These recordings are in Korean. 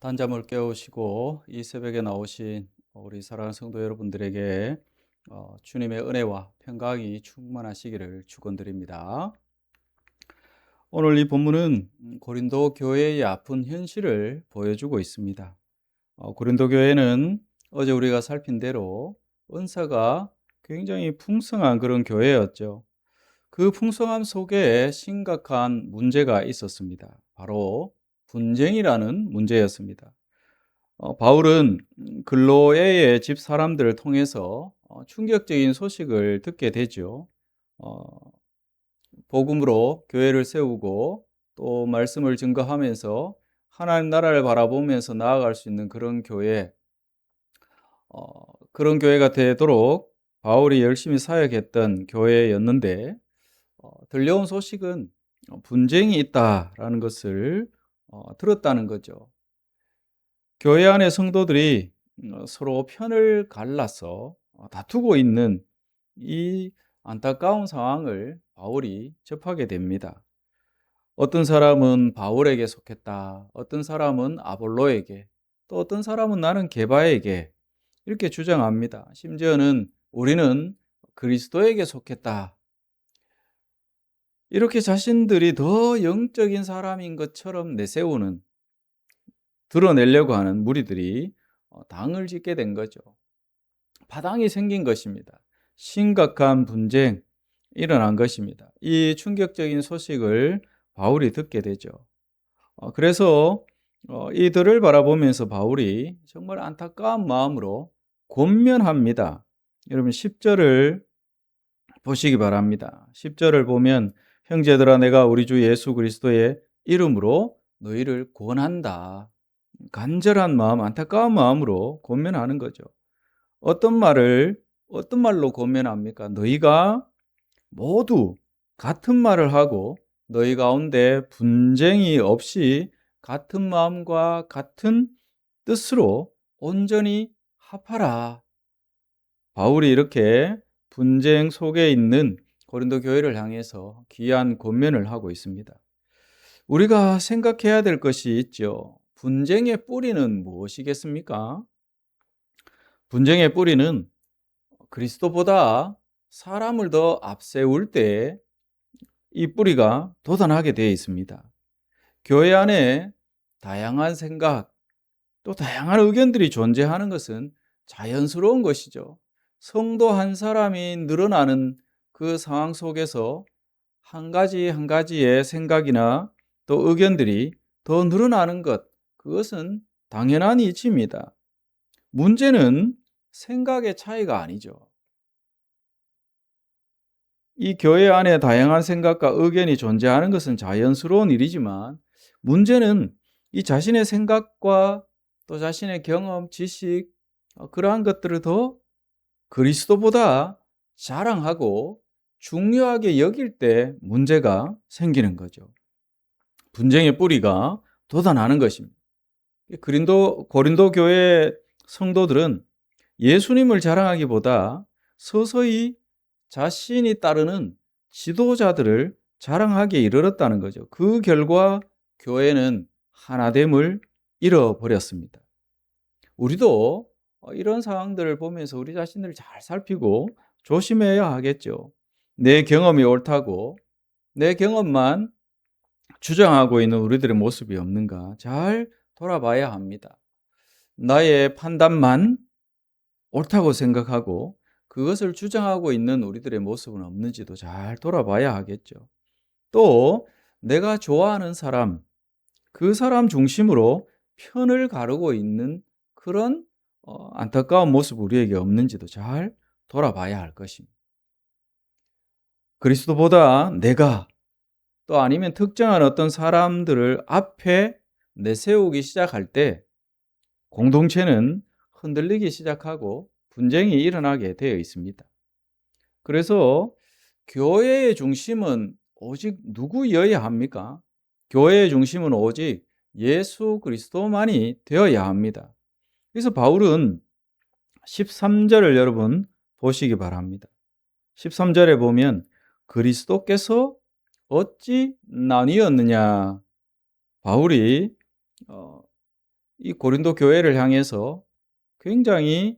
단잠을 깨우시고 이 새벽에 나오신 우리 사랑하는 성도 여러분들에게 주님의 은혜와 평강이 충만하시기를 축원드립니다. 오늘 이 본문은 고린도 교회의 아픈 현실을 보여주고 있습니다. 고린도 교회는 어제 우리가 살핀 대로 은사가 굉장히 풍성한 그런 교회였죠. 그 풍성함 속에 심각한 문제가 있었습니다. 바로 분쟁이라는 문제였습니다. 바울은 근로에의 집 사람들을 통해서 충격적인 소식을 듣게 되죠. 어, 복음으로 교회를 세우고 또 말씀을 증거하면서 하나님 나라를 바라보면서 나아갈 수 있는 그런 교회, 어, 그런 교회가 되도록 바울이 열심히 사역했던 교회였는데, 들려온 소식은 분쟁이 있다라는 것을 들었다는 거죠. 교회 안의 성도들이 서로 편을 갈라서 다투고 있는 이 안타까운 상황을 바울이 접하게 됩니다. 어떤 사람은 바울에게 속했다. 어떤 사람은 아볼로에게, 또 어떤 사람은 나는 게바에게 이렇게 주장합니다. 심지어는 우리는 그리스도에게 속했다. 이렇게 자신들이 더 영적인 사람인 것처럼 내세우는, 드러내려고 하는 무리들이 당을 짓게 된 거죠. 파당이 생긴 것입니다. 심각한 분쟁 일어난 것입니다. 이 충격적인 소식을 바울이 듣게 되죠. 그래서 이들을 바라보면서 바울이 정말 안타까운 마음으로 권면합니다. 여러분 10절을 보시기 바랍니다. 10절을 보면 형제들아 내가 우리 주 예수 그리스도의 이름으로 너희를 권한다. 간절한 마음, 안타까운 마음으로 권면하는 거죠. 어떤 말로 권면합니까? 너희가 모두 같은 말을 하고 너희 가운데 분쟁이 없이 같은 마음과 같은 뜻으로 온전히 합하라. 바울이 이렇게 분쟁 속에 있는 고린도 교회를 향해서 귀한 권면을 하고 있습니다. 우리가 생각해야 될 것이 있죠. 분쟁의 뿌리는 무엇이겠습니까? 분쟁의 뿌리는 그리스도보다 사람을 더 앞세울 때 이 뿌리가 돋아나게 되어 있습니다. 교회 안에 다양한 생각, 또 다양한 의견들이 존재하는 것은 자연스러운 것이죠. 성도 한 사람이 늘어나는 그 상황 속에서 한 가지 한 가지의 생각이나 또 의견들이 더 늘어나는 것, 그것은 당연한 이치입니다. 문제는 생각의 차이가 아니죠. 이 교회 안에 다양한 생각과 의견이 존재하는 것은 자연스러운 일이지만 문제는 이 자신의 생각과 또 자신의 경험, 지식, 그러한 것들을 더 그리스도보다 자랑하고 중요하게 여길 때 문제가 생기는 거죠. 분쟁의 뿌리가 돋아나는 것입니다. 고린도 교회 성도들은 예수님을 자랑하기보다 서서히 자신이 따르는 지도자들을 자랑하게 이르렀다는 거죠. 그 결과 교회는 하나됨을 잃어버렸습니다. 우리도 이런 상황들을 보면서 우리 자신을 잘 살피고 조심해야 하겠죠. 내 경험이 옳다고 내 경험만 주장하고 있는 우리들의 모습이 없는가 잘 돌아봐야 합니다. 나의 판단만 옳다고 생각하고 그것을 주장하고 있는 우리들의 모습은 없는지도 잘 돌아봐야 하겠죠. 또 내가 좋아하는 사람, 그 사람 중심으로 편을 가르고 있는 그런 안타까운 모습 우리에게 없는지도 잘 돌아봐야 할 것입니다. 그리스도보다 내가 또 아니면 특정한 어떤 사람들을 앞에 내세우기 시작할 때 공동체는 흔들리기 시작하고 분쟁이 일어나게 되어 있습니다. 그래서 교회의 중심은 오직 누구여야 합니까? 교회의 중심은 오직 예수 그리스도만이 되어야 합니다. 그래서 바울은 13절을 여러분 보시기 바랍니다. 13절에 보면 그리스도께서 어찌 나뉘었느냐. 바울이 이 고린도 교회를 향해서 굉장히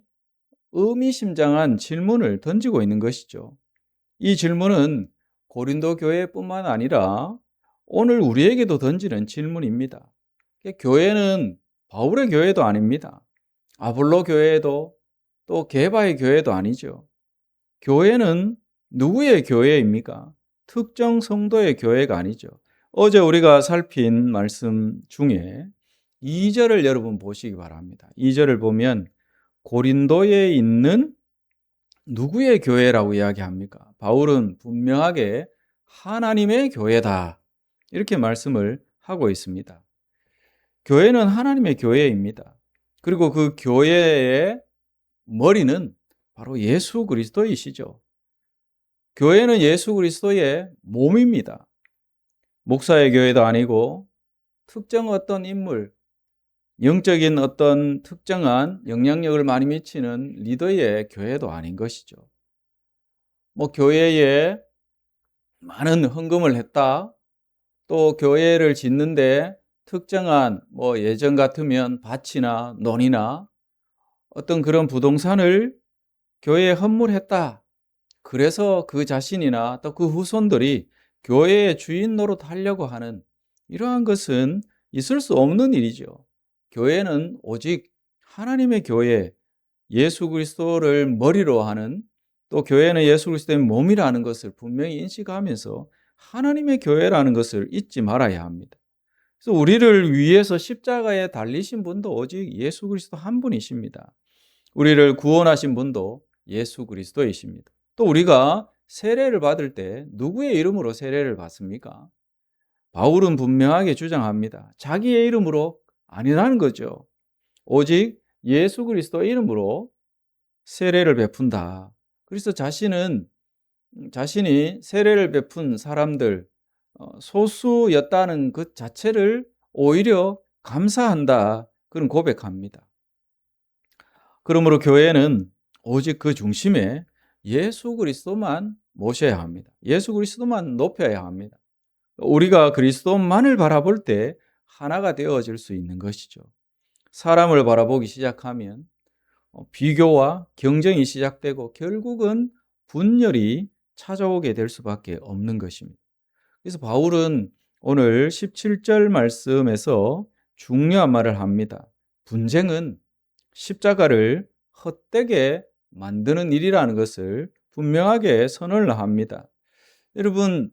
의미심장한 질문을 던지고 있는 것이죠. 이 질문은 고린도 교회뿐만 아니라 오늘 우리에게도 던지는 질문입니다. 교회는 바울의 교회도 아닙니다. 아볼로 교회도 또 게바의 교회도 아니죠. 교회는 누구의 교회입니까? 특정 성도의 교회가 아니죠. 어제 우리가 살핀 말씀 중에 2절을 여러분 보시기 바랍니다. 2절을 보면 고린도에 있는 누구의 교회라고 이야기합니까? 바울은 분명하게 하나님의 교회다, 이렇게 말씀을 하고 있습니다. 교회는 하나님의 교회입니다. 그리고 그 교회의 머리는 바로 예수 그리스도이시죠. 교회는 예수 그리스도의 몸입니다. 목사의 교회도 아니고 특정 어떤 인물, 영적인 어떤 특정한 영향력을 많이 미치는 리더의 교회도 아닌 것이죠. 교회에 많은 헌금을 했다, 또 교회를 짓는데 특정한 예전 같으면 밭이나 논이나 어떤 그런 부동산을 교회에 헌물했다, 그래서 그 자신이나 또 그 후손들이 교회의 주인 노릇하려고 하는 이러한 것은 있을 수 없는 일이죠. 교회는 오직 하나님의 교회, 예수 그리스도를 머리로 하는, 또 교회는 예수 그리스도의 몸이라는 것을 분명히 인식하면서 하나님의 교회라는 것을 잊지 말아야 합니다. 그래서 우리를 위해서 십자가에 달리신 분도 오직 예수 그리스도 한 분이십니다. 우리를 구원하신 분도 예수 그리스도이십니다. 또 우리가 세례를 받을 때 누구의 이름으로 세례를 받습니까? 바울은 분명하게 주장합니다. 자기의 이름으로 아니라는 거죠. 오직 예수 그리스도의 이름으로 세례를 베푼다. 그래서 자신이 세례를 베푼 사람들 소수였다는 것 자체를 오히려 감사한다, 그런 고백합니다. 그러므로 교회는 오직 그 중심에 예수 그리스도만 모셔야 합니다. 예수 그리스도만 높여야 합니다. 우리가 그리스도만을 바라볼 때 하나가 되어질 수 있는 것이죠. 사람을 바라보기 시작하면 비교와 경쟁이 시작되고 결국은 분열이 찾아오게 될 수밖에 없는 것입니다. 그래서 바울은 오늘 17절 말씀에서 중요한 말을 합니다. 분쟁은 십자가를 헛되게 만드는 일이라는 것을 분명하게 선언을 합니다. 여러분,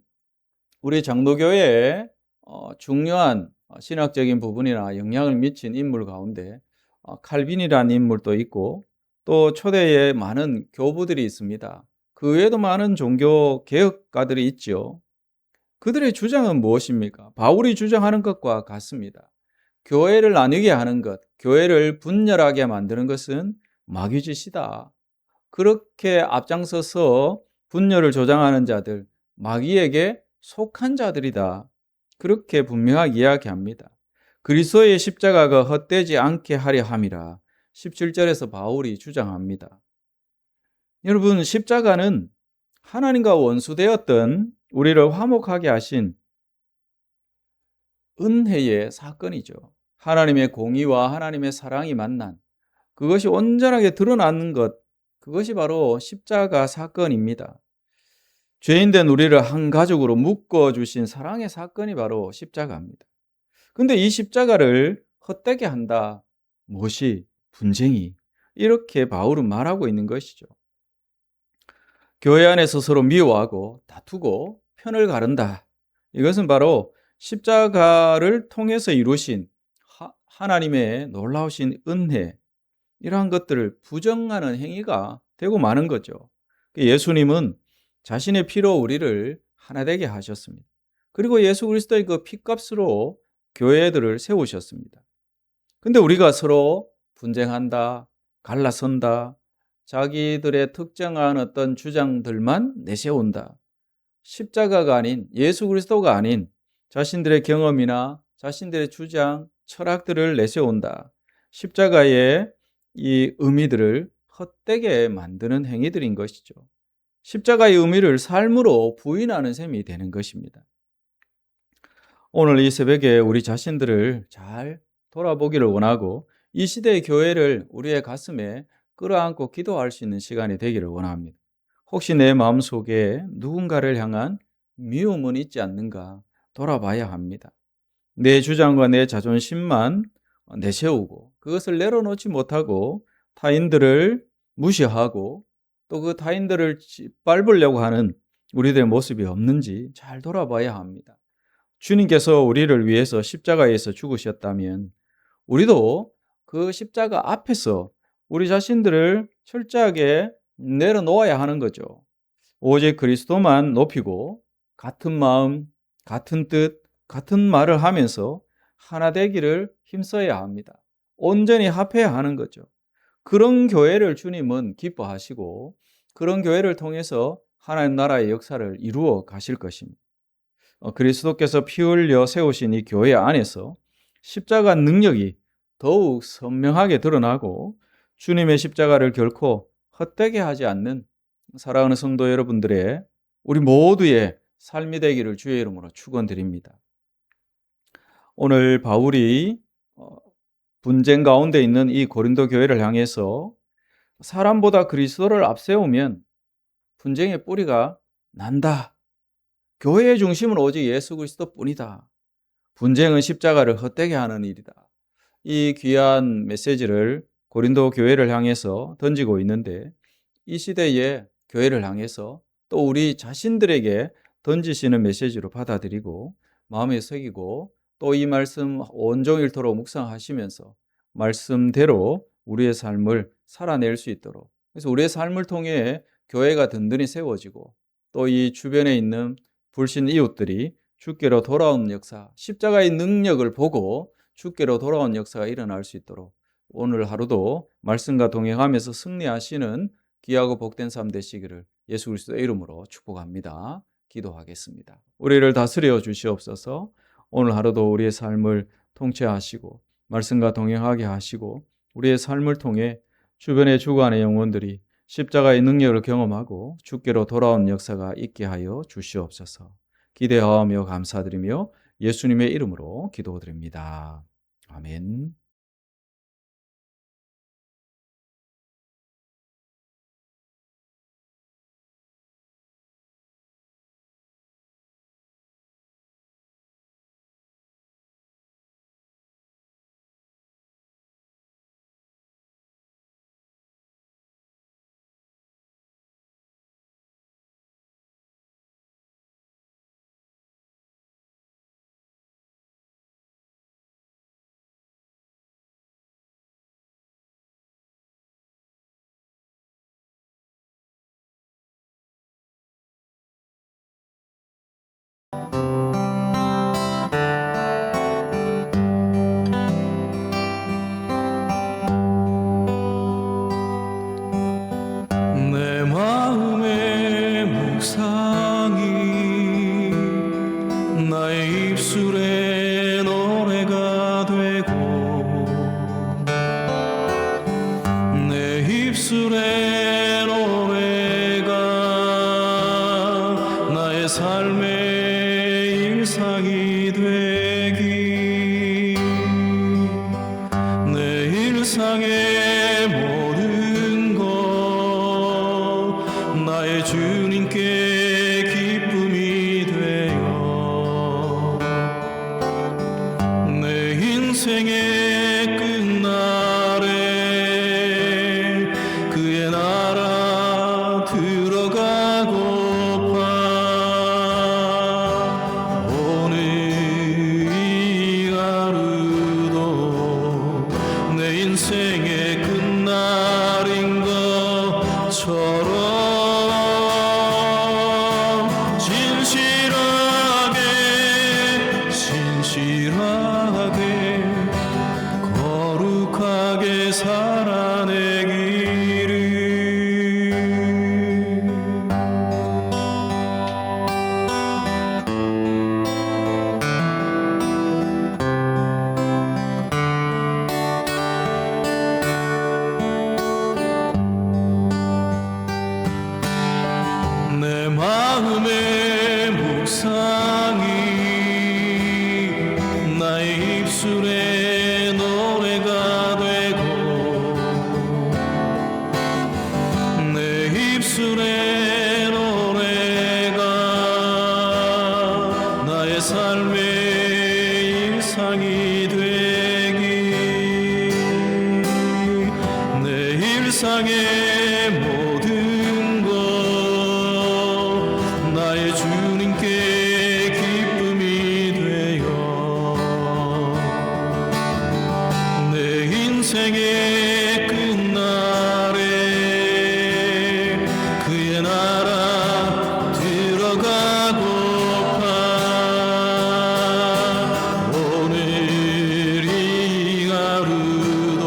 우리 장로교회에 중요한 신학적인 부분이나 영향을 미친 인물 가운데 칼빈이라는 인물도 있고 또 초대에 많은 교부들이 있습니다. 그 외에도 많은 종교 개혁가들이 있죠. 그들의 주장은 무엇입니까? 바울이 주장하는 것과 같습니다. 교회를 나뉘게 하는 것, 교회를 분열하게 만드는 것은 마귀짓이다. 그렇게 앞장서서 분열을 조장하는 자들, 마귀에게 속한 자들이다, 그렇게 분명하게 이야기합니다. 그리스도의 십자가가 헛되지 않게 하려 함이라 17절에서 바울이 주장합니다. 여러분, 십자가는 하나님과 원수되었던 우리를 화목하게 하신 은혜의 사건이죠. 하나님의 공의와 하나님의 사랑이 만난, 그것이 온전하게 드러나는 것, 그것이 바로 십자가 사건입니다. 죄인된 우리를 한 가족으로 묶어주신 사랑의 사건이 바로 십자가입니다. 근데 이 십자가를 헛되게 한다, 무엇이? 분쟁이. 이렇게 바울은 말하고 있는 것이죠. 교회 안에서 서로 미워하고 다투고 편을 가른다. 이것은 바로 십자가를 통해서 이루신 하나님의 놀라우신 은혜, 이러한 것들을 부정하는 행위가 되고 마는 거죠. 예수님은 자신의 피로 우리를 하나 되게 하셨습니다. 그리고 예수 그리스도의 그 피값으로 교회들을 세우셨습니다. 근데 우리가 서로 분쟁한다, 갈라선다, 자기들의 특정한 어떤 주장들만 내세운다, 십자가가 아닌, 예수 그리스도가 아닌 자신들의 경험이나 자신들의 주장, 철학들을 내세운다, 십자가의 이 의미들을 헛되게 만드는 행위들인 것이죠. 십자가의 의미를 삶으로 부인하는 셈이 되는 것입니다. 오늘 이 새벽에 우리 자신들을 잘 돌아보기를 원하고 이 시대의 교회를 우리의 가슴에 끌어안고 기도할 수 있는 시간이 되기를 원합니다. 혹시 내 마음속에 누군가를 향한 미움은 있지 않는가 돌아봐야 합니다. 내 주장과 내 자존심만 내세우고 그것을 내려놓지 못하고 타인들을 무시하고 또 그 타인들을 짓밟으려고 하는 우리들의 모습이 없는지 잘 돌아봐야 합니다. 주님께서 우리를 위해서 십자가에서 죽으셨다면 우리도 그 십자가 앞에서 우리 자신들을 철저하게 내려놓아야 하는 거죠. 오직 그리스도만 높이고 같은 마음, 같은 뜻, 같은 말을 하면서 하나 되기를 힘써야 합니다. 온전히 합해야 하는 거죠. 그런 교회를 주님은 기뻐하시고 그런 교회를 통해서 하나님 나라의 역사를 이루어 가실 것입니다. 그리스도께서 피 흘려 세우신 이 교회 안에서 십자가 능력이 더욱 선명하게 드러나고 주님의 십자가를 결코 헛되게 하지 않는 사랑하는 성도 여러분들의 우리 모두의 삶이 되기를 주의 이름으로 축원드립니다. 오늘 바울이 분쟁 가운데 있는 이 고린도 교회를 향해서 사람보다 그리스도를 앞세우면 분쟁의 뿌리가 난다. 교회의 중심은 오직 예수 그리스도뿐이다. 분쟁은 십자가를 헛되게 하는 일이다. 이 귀한 메시지를 고린도 교회를 향해서 던지고 있는데 이 시대의 교회를 향해서 또 우리 자신들에게 던지시는 메시지로 받아들이고 마음에 새기고 또 이 말씀 온종일토록 묵상하시면서 말씀대로 우리의 삶을 살아낼 수 있도록, 그래서 우리의 삶을 통해 교회가 든든히 세워지고 또 이 주변에 있는 불신 이웃들이 주께로 돌아온 역사, 십자가의 능력을 보고 주께로 돌아온 역사가 일어날 수 있도록 오늘 하루도 말씀과 동행하면서 승리하시는 귀하고 복된 삶 되시기를 예수 그리스도의 이름으로 축복합니다. 기도하겠습니다. 우리를 다스려 주시옵소서. 오늘 하루도 우리의 삶을 통치하시고 말씀과 동행하게 하시고 우리의 삶을 통해 주변의 주관의 영혼들이 십자가의 능력을 경험하고 주께로 돌아온 역사가 있게 하여 주시옵소서. 기대하며 감사드리며 예수님의 이름으로 기도드립니다. 아멘. 내 마음의 묵상이 나의 입술에 노래가 되고 내 입술의 노래가 나의 삶의 일상이 되기 내 일상의 모든 것 나의 주님께 기쁨이 되어 내 인생의 끝날에 그의 나라 들어가고파 오늘 이 하루도 내 인생의 끝날인 것처럼 진실하게 거룩하게 살아내기를 내 마음의 묵상이 나의 입술에 삶의 일상이 되기 내 일상의 모든 것 나의 주님께 기쁨이 되어 내 인생의 끝날에 그의 나라 들어가고파 오늘 이 하루도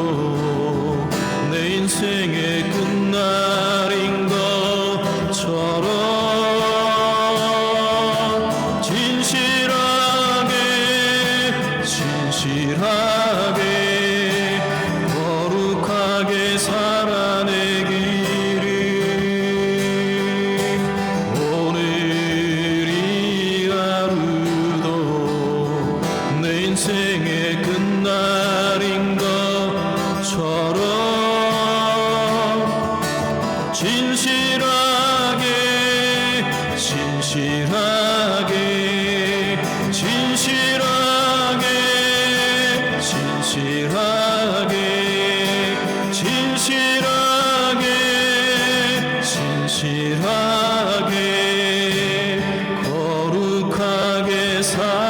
내 인생의 끝날인 것처럼 진실하게 거룩하게 살아내기를 오늘 이 하루도 내 인생의 끝날인 것처럼 진실하게 진실하게 거룩하게 살